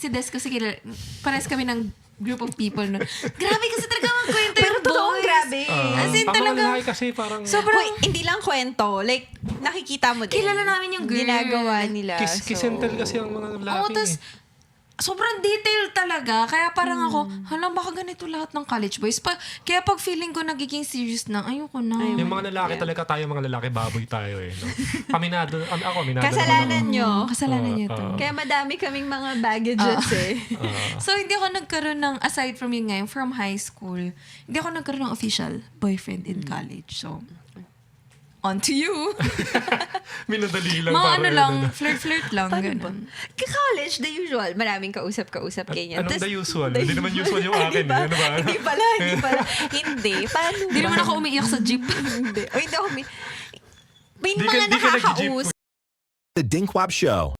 si Des kasi pares kami ng group of people. No? Grabe kasi talaga magkwento Pero yung totoong boys. grabe. As in, Ang mga talaga, lalaki kasi parang Hoy, hindi lang kwento. Like, nakikita mo din. kilala namin yung girl. Ginagawa nila. kiss and tell kasi ang mga lalaki. Oo, tas, sobrang detail talaga. Kaya parang ako, hala, baka ganito lahat ng college boys. Kaya pag feeling ko nagiging serious na, ayoko na. Yung mga lalaki talaga tayo, mga lalaki, baboy tayo eh. No? Aminado naman Kasalanan ako. nyo. Kasalanan niyo to. Kaya madami kaming mga baggages eh. So, hindi ako nagkaroon ng, aside from yun ngayon, from high school, hindi ako nagkaroon ng official boyfriend in college. So, on to you. Minadali lang. Mga parang ano yun, lang, ano. flirt-flirt lang. Paano ba? Ganun. College, the usual. Maraming kausap-kausap ganyan. Anong Tas- the usual? Hindi naman usual yung akin. Di ba? Ano ba? Hindi pala. Hindi. Paano Hindi ba? naman ako umiiyak sa jeep. Hindi. O, hindi ako may Di mga ka nag-jeep. nakakausap. The Dinkwap Show.